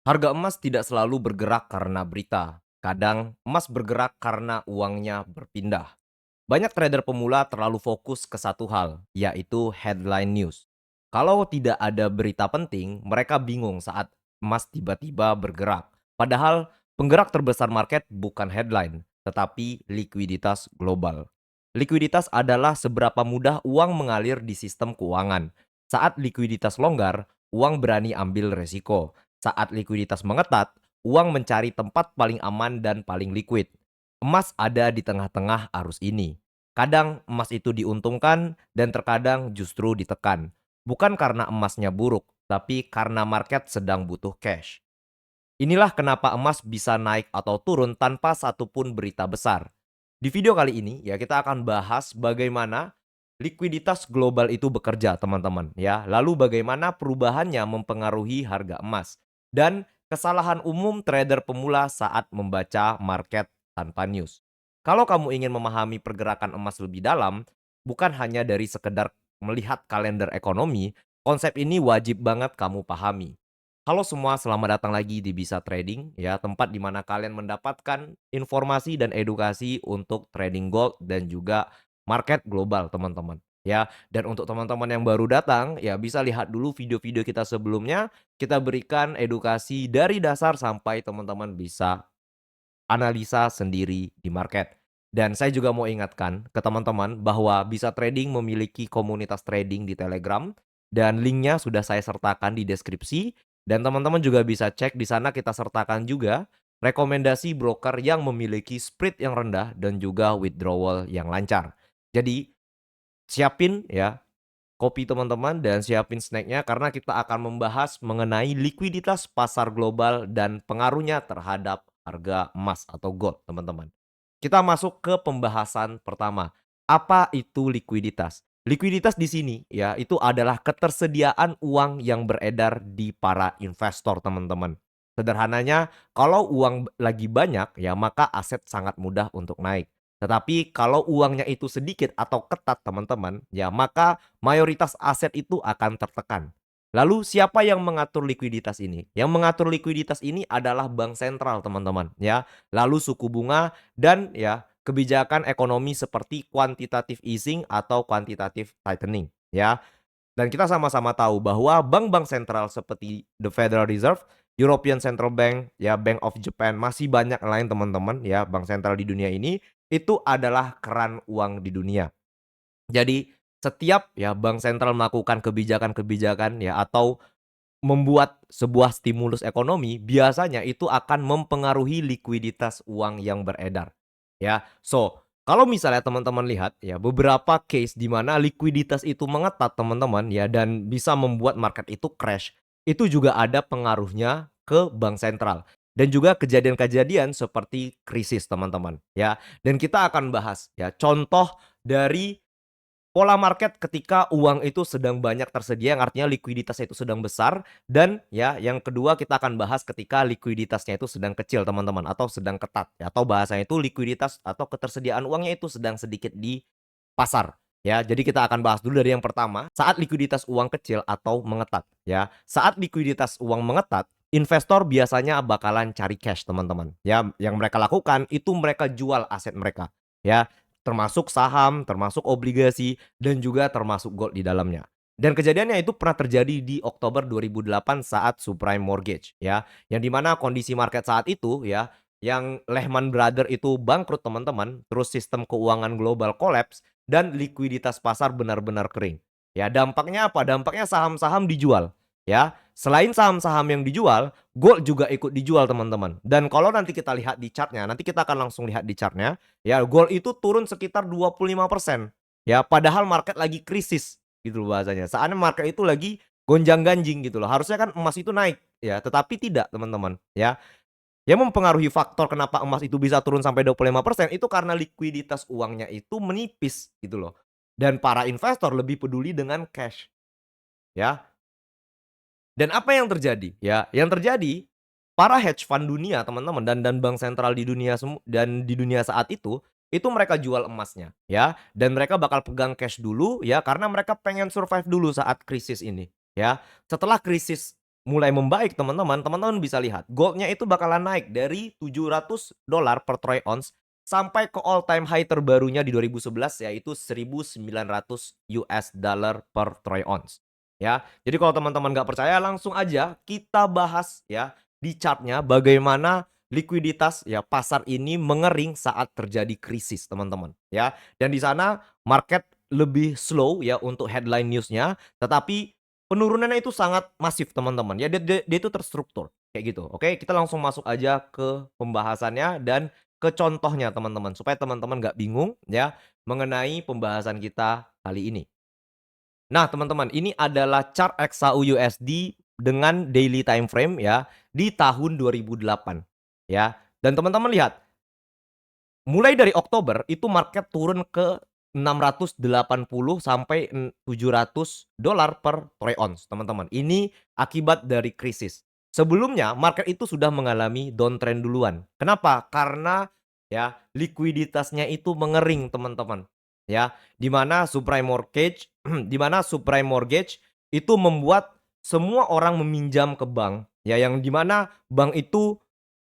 Harga emas tidak selalu bergerak karena berita. Kadang emas bergerak karena uangnya berpindah. Banyak trader pemula terlalu fokus ke satu hal, yaitu headline news. Kalau tidak ada berita penting, mereka bingung saat emas tiba-tiba bergerak. Padahal penggerak terbesar market bukan headline, tetapi likuiditas global. Likuiditas adalah seberapa mudah uang mengalir di sistem keuangan. Saat likuiditas longgar, uang berani ambil resiko. Saat likuiditas mengetat, uang mencari tempat paling aman dan paling liquid. Emas ada di tengah-tengah arus ini. Kadang emas itu diuntungkan dan terkadang justru ditekan. Bukan karena emasnya buruk, tapi karena market sedang butuh cash. Inilah kenapa emas bisa naik atau turun tanpa satupun berita besar. Di video kali ini ya kita akan bahas bagaimana likuiditas global itu bekerja, teman-teman, ya. Lalu bagaimana perubahannya mempengaruhi harga emas dan kesalahan umum trader pemula saat membaca market tanpa news. Kalau kamu ingin memahami pergerakan emas lebih dalam, bukan hanya dari sekedar melihat kalender ekonomi, konsep ini wajib banget kamu pahami. Halo semua, selamat datang lagi di Bisa Trading, ya, tempat di mana kalian mendapatkan informasi dan edukasi untuk trading gold dan juga market global, teman-teman. Ya, dan untuk teman-teman yang baru datang, ya bisa lihat dulu video-video kita sebelumnya. Kita berikan edukasi dari dasar sampai teman-teman bisa analisa sendiri di market. Dan saya juga mau ingatkan ke teman-teman bahwa Bisa Trading memiliki komunitas trading di Telegram dan linknya sudah saya sertakan di deskripsi dan teman-teman juga bisa cek di sana kita sertakan juga rekomendasi broker yang memiliki spread yang rendah dan juga withdrawal yang lancar. Jadi siapin ya kopi teman-teman dan siapin snacknya karena kita akan membahas mengenai likuiditas pasar global dan pengaruhnya terhadap harga emas atau gold, teman-teman. Kita masuk ke pembahasan pertama. Apa itu likuiditas? Likuiditas di sini ya, itu adalah ketersediaan uang yang beredar di para investor, teman-teman. Sederhananya, kalau uang lagi banyak ya, maka aset sangat mudah untuk naik. Tetapi kalau uangnya itu sedikit atau ketat, teman-teman, ya maka mayoritas aset itu akan tertekan. Lalu siapa yang mengatur likuiditas ini? Yang mengatur likuiditas ini adalah bank sentral, teman-teman, ya. Lalu suku bunga dan ya kebijakan ekonomi seperti quantitative easing atau quantitative tightening, ya. Dan kita sama-sama tahu bahwa bank-bank sentral seperti The Federal Reserve, European Central Bank, ya Bank of Japan, masih banyak lain teman-teman ya bank sentral di dunia ini, itu adalah keran uang di dunia. Jadi setiap ya bank sentral melakukan kebijakan-kebijakan ya atau membuat sebuah stimulus ekonomi, biasanya itu akan mempengaruhi likuiditas uang yang beredar, ya. So, kalau misalnya teman-teman lihat ya beberapa case di mana likuiditas itu mengetat teman-teman ya dan bisa membuat market itu crash, itu juga ada pengaruhnya ke bank sentral dan juga kejadian-kejadian seperti krisis teman-teman, ya. Dan kita akan bahas ya contoh dari pola market ketika uang itu sedang banyak tersedia, yang artinya likuiditasnya itu sedang besar, dan ya yang kedua kita akan bahas ketika likuiditasnya itu sedang kecil teman-teman, atau sedang ketat, ya, atau bahasanya itu likuiditas atau ketersediaan uangnya itu sedang sedikit di pasar, ya. Jadi kita akan bahas dulu dari yang pertama, saat likuiditas uang kecil atau mengetat, ya. Saat likuiditas uang mengetat, investor biasanya bakalan cari cash teman-teman, ya. Yang mereka lakukan itu mereka jual aset mereka, ya. Termasuk saham, termasuk obligasi, dan juga termasuk gold di dalamnya. Dan kejadiannya itu pernah terjadi di Oktober 2008 saat subprime mortgage, ya. Yang di mana kondisi market saat itu ya, yang Lehman Brothers itu bangkrut teman-teman, terus sistem keuangan global collapse dan likuiditas pasar benar-benar kering. Ya, dampaknya apa? Dampaknya saham-saham dijual, ya. Selain saham-saham yang dijual, gold juga ikut dijual teman-teman. Dan kalau nanti kita lihat di chartnya, nanti kita akan langsung lihat di chartnya. Ya, gold itu turun sekitar 25%. Ya, padahal market lagi krisis gitu loh bahasanya. Saatnya market itu lagi gonjang-ganjing gitu loh. Harusnya kan emas itu naik ya, tetapi tidak, teman-teman, ya. Yang mempengaruhi faktor kenapa emas itu bisa turun sampai 25% itu karena likuiditas uangnya itu menipis gitu loh. Dan para investor lebih peduli dengan cash, ya. Dan apa yang terjadi? Ya, yang terjadi para hedge fund dunia teman-teman dan bank sentral di dunia dan di dunia saat itu mereka jual emasnya ya dan mereka bakal pegang cash dulu ya karena mereka pengen survive dulu saat krisis ini ya. Setelah krisis mulai membaik teman-teman, teman-teman bisa lihat goldnya itu bakalan naik dari $700 per troy ounce sampai ke all time high terbarunya di 2011 yaitu $1.900 per troy ounce. Ya, jadi kalau teman-teman nggak percaya langsung aja kita bahas ya di chartnya bagaimana likuiditas ya pasar ini mengering saat terjadi krisis teman-teman ya. Dan di sana market lebih slow ya untuk headline newsnya, tetapi penurunannya itu sangat masif teman-teman, ya dia itu terstruktur, kayak gitu. Oke, kita langsung masuk aja ke pembahasannya dan ke contohnya teman-teman, supaya teman-teman nggak bingung ya, mengenai pembahasan kita kali ini. Nah teman-teman, ini adalah chart XAU USD dengan daily time frame ya, di tahun 2008 ya. Dan teman-teman lihat, mulai dari Oktober itu market turun ke 680 sampai $700 per troy ounce, teman-teman. Ini akibat dari krisis. Sebelumnya market itu sudah mengalami downtrend duluan. Kenapa? Karena ya likuiditasnya itu mengering, teman-teman. Ya, di mana subprime mortgage di mana subprime mortgage itu membuat semua orang meminjam ke bank, ya yang di mana bank itu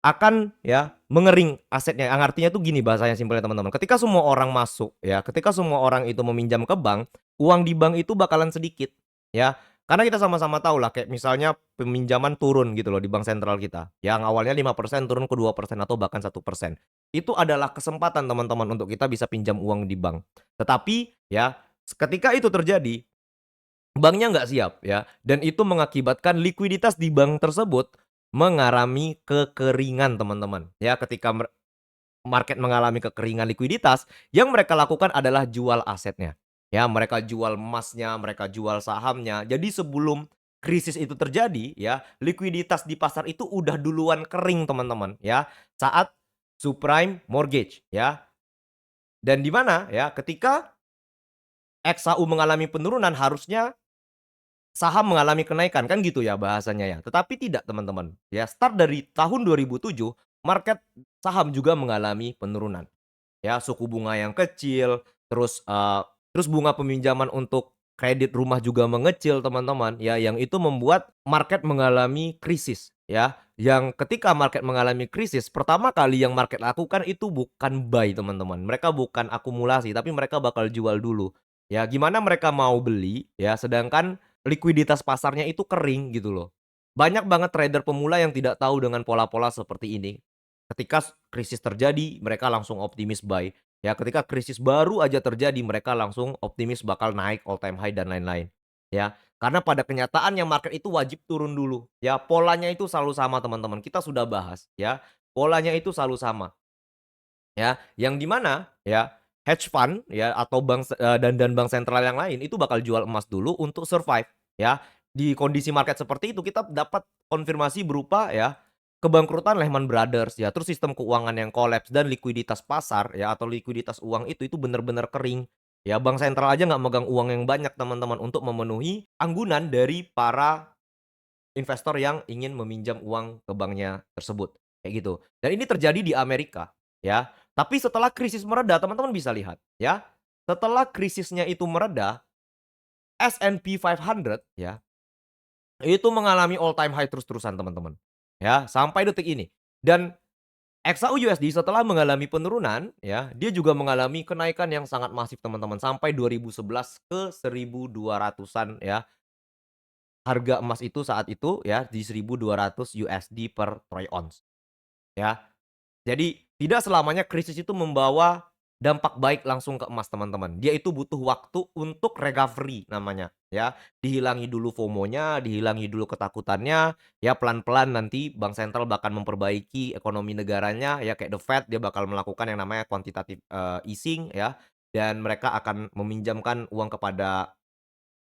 akan ya mengering asetnya, yang artinya tuh gini bahasanya simpelnya teman-teman, ketika semua orang masuk ya, ketika semua orang itu meminjam ke bank, uang di bank itu bakalan sedikit, ya. Karena kita sama-sama tahu lah kayak misalnya peminjaman turun gitu loh di bank sentral kita, yang awalnya 5% turun ke 2% atau bahkan 1%. Itu adalah kesempatan teman-teman untuk kita bisa pinjam uang di bank. Tetapi ya, ketika itu terjadi, banknya nggak siap ya, dan itu mengakibatkan likuiditas di bank tersebut mengalami kekeringan teman-teman. Ya ketika market mengalami kekeringan likuiditas, yang mereka lakukan adalah jual asetnya. Ya mereka jual emasnya, mereka jual sahamnya. Jadi sebelum krisis itu terjadi ya, likuiditas di pasar itu udah duluan kering teman-teman ya, saat subprime mortgage ya. Dan di mana ya ketika XAU mengalami penurunan harusnya saham mengalami kenaikan, kan gitu ya bahasanya ya. Tetapi tidak teman-teman, ya start dari tahun 2007, market saham juga mengalami penurunan. Ya suku bunga yang kecil, terus bunga peminjaman untuk kredit rumah juga mengecil teman-teman, ya yang itu membuat market mengalami krisis ya. Yang ketika market mengalami krisis, pertama kali yang market lakukan itu bukan buy teman-teman. Mereka bukan akumulasi, tapi mereka bakal jual dulu. Ya gimana mereka mau beli ya, sedangkan likuiditas pasarnya itu kering gitu loh. Banyak banget trader pemula yang tidak tahu dengan pola-pola seperti ini. Ketika krisis terjadi, mereka langsung optimis buy. Ya, ketika krisis baru aja terjadi, mereka langsung optimis bakal naik all time high dan lain-lain. Ya, karena pada kenyataannya market itu wajib turun dulu. Ya, polanya itu selalu sama teman-teman. Kita sudah bahas ya. Polanya itu selalu sama. Ya, yang di mana ya hedge fund ya atau dan bank sentral yang lain itu bakal jual emas dulu untuk survive ya. Di kondisi market seperti itu kita dapat konfirmasi berupa ya kebangkrutan Lehman Brothers ya, terus sistem keuangan yang kolaps dan likuiditas pasar ya atau likuiditas uang itu benar-benar kering. Ya, bank sentral aja nggak megang uang yang banyak teman-teman untuk memenuhi anggunan dari para investor yang ingin meminjam uang ke banknya tersebut, kayak gitu. Dan ini terjadi di Amerika, ya. Tapi setelah krisis mereda, teman-teman bisa lihat, ya. Setelah krisisnya itu mereda, S&P 500 ya, itu mengalami all time high terus-terusan teman-teman. Ya, sampai detik ini. Dan XAU USD setelah mengalami penurunan, ya, dia juga mengalami kenaikan yang sangat masif teman-teman, sampai 2011 ke 1.200-an ya. Harga emas itu saat itu ya di $1.200 per troy ounce ya. Jadi tidak selamanya krisis itu membawa dampak baik langsung ke emas teman-teman. Dia itu butuh waktu untuk recovery namanya ya. Dihilangi dulu FOMO-nya, dihilangi dulu ketakutannya, ya pelan-pelan nanti bank sentral bakal memperbaiki ekonomi negaranya ya kayak The Fed dia bakal melakukan yang namanya quantitative easing ya, dan mereka akan meminjamkan uang kepada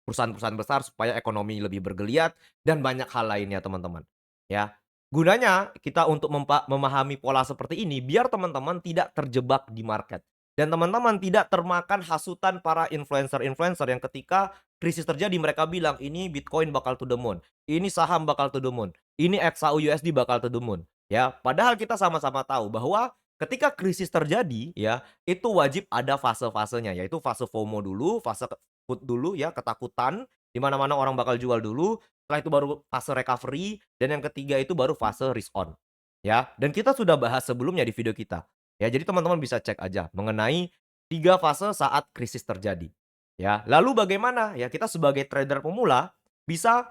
perusahaan-perusahaan besar supaya ekonomi lebih bergeliat dan banyak hal lainnya teman-teman, ya. Gunanya kita untuk memahami pola seperti ini biar teman-teman tidak terjebak di market dan teman-teman tidak termakan hasutan para influencer-influencer yang ketika krisis terjadi mereka bilang, "Ini Bitcoin bakal to the moon, ini saham bakal to the moon, ini XAU USD bakal to the moon." Ya, padahal kita sama-sama tahu bahwa ketika krisis terjadi ya, itu wajib ada fase-fasenya, yaitu fase FOMO dulu, fase takut dulu ya, ketakutan, di mana-mana orang bakal jual dulu. setelah itu baru fase recovery, dan yang ketiga itu baru fase risk on, ya. Dan kita sudah bahas sebelumnya di video kita, ya. Jadi teman-teman bisa cek aja mengenai 3 fase saat krisis terjadi, ya. Lalu bagaimana ya kita sebagai trader pemula bisa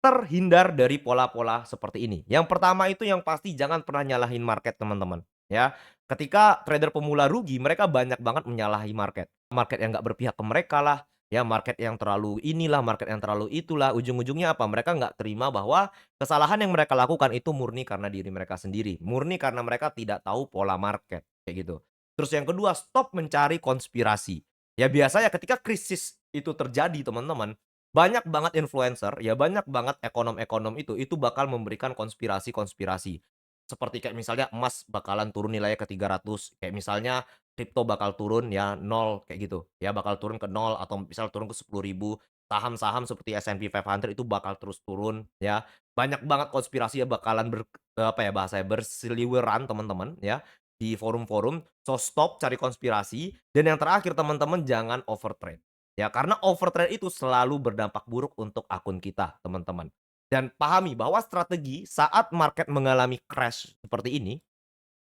terhindar dari pola-pola seperti ini. Yang pertama itu yang pasti jangan pernah nyalahin market teman-teman, ya. Ketika trader pemula rugi, mereka banyak banget menyalahi market. Market yang nggak berpihak ke mereka lah, ya market yang terlalu inilah, market yang terlalu itulah. Ujung-ujungnya apa? Mereka nggak terima bahwa kesalahan yang mereka lakukan itu murni karena diri mereka sendiri, murni karena mereka tidak tahu pola market, kayak gitu. Terus yang kedua, stop mencari konspirasi. Ya biasanya ketika krisis itu terjadi teman-teman, banyak banget influencer, ya banyak banget ekonom-ekonom itu bakal memberikan konspirasi-konspirasi. Seperti kayak misalnya emas bakalan turun nilainya ke 300, kayak misalnya kripto bakal turun ya 0 kayak gitu, ya bakal turun ke 0 atau misal turun ke 10.000. Saham-saham seperti S&P 500 itu bakal terus turun ya. Banyak banget konspirasi ya bakalan apa ya bahasanya, berseliweran teman-teman ya di forum-forum. So stop cari konspirasi, dan yang terakhir teman-teman jangan overtrade. Ya, karena overtrade itu selalu berdampak buruk untuk akun kita, teman-teman. Dan pahami bahwa strategi saat market mengalami crash seperti ini,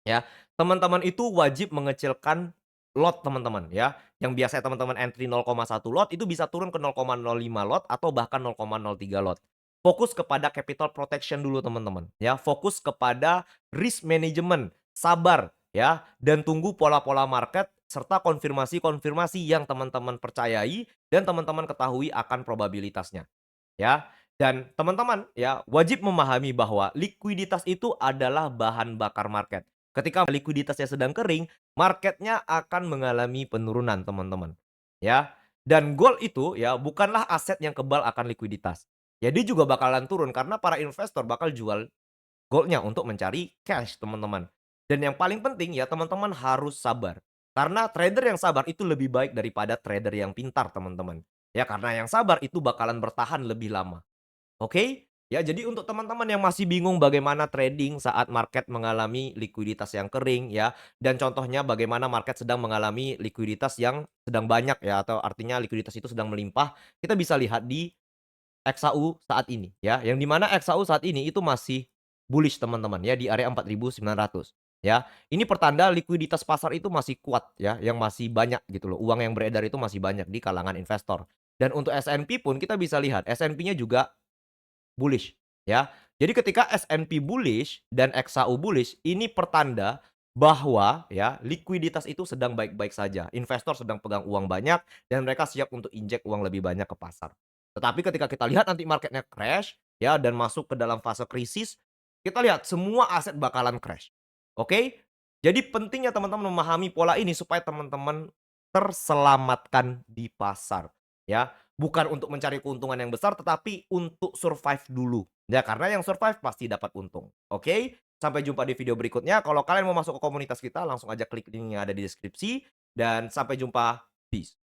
ya, teman-teman itu wajib mengecilkan lot teman-teman, ya. Yang biasanya teman-teman entry 0,1 lot itu bisa turun ke 0,05 lot atau bahkan 0,03 lot. Fokus kepada capital protection dulu teman-teman, ya. Fokus kepada risk management, sabar, ya, dan tunggu pola-pola market serta konfirmasi-konfirmasi yang teman-teman percayai dan teman-teman ketahui akan probabilitasnya, ya. Dan teman-teman ya wajib memahami bahwa likuiditas itu adalah bahan bakar market. Ketika likuiditasnya sedang kering, marketnya akan mengalami penurunan teman-teman. Ya. Dan gold itu ya bukanlah aset yang kebal akan likuiditas. Jadi juga bakalan turun karena para investor bakal jual goalnya untuk mencari cash, teman-teman. Dan yang paling penting ya teman-teman harus sabar. Karena trader yang sabar itu lebih baik daripada trader yang pintar, teman-teman. Ya karena yang sabar itu bakalan bertahan lebih lama. Oke? Ya jadi untuk teman-teman yang masih bingung bagaimana trading saat market mengalami likuiditas yang kering ya, dan contohnya bagaimana market sedang mengalami likuiditas yang sedang banyak ya, atau artinya likuiditas itu sedang melimpah, kita bisa lihat di XAU saat ini ya, yang di mana XAU saat ini itu masih bullish teman-teman ya di area 4.900 ya. Ini pertanda likuiditas pasar itu masih kuat ya, yang masih banyak gitu loh, uang yang beredar itu masih banyak di kalangan investor. Dan untuk S&P pun kita bisa lihat S&P-nya juga bullish ya. Jadi ketika S&P bullish dan XAU bullish, ini pertanda bahwa ya likuiditas itu sedang baik-baik saja. Investor sedang pegang uang banyak dan mereka siap untuk injek uang lebih banyak ke pasar. Tetapi ketika kita lihat nanti marketnya crash ya dan masuk ke dalam fase krisis, kita lihat semua aset bakalan crash. Oke? Jadi pentingnya teman-teman memahami pola ini supaya teman-teman terselamatkan di pasar ya. Bukan untuk mencari keuntungan yang besar, tetapi untuk survive dulu. Ya, karena yang survive pasti dapat untung. Oke? Sampai jumpa di video berikutnya. Kalau kalian mau masuk ke komunitas kita, langsung aja klik link yang ada di deskripsi. Dan sampai jumpa. Peace.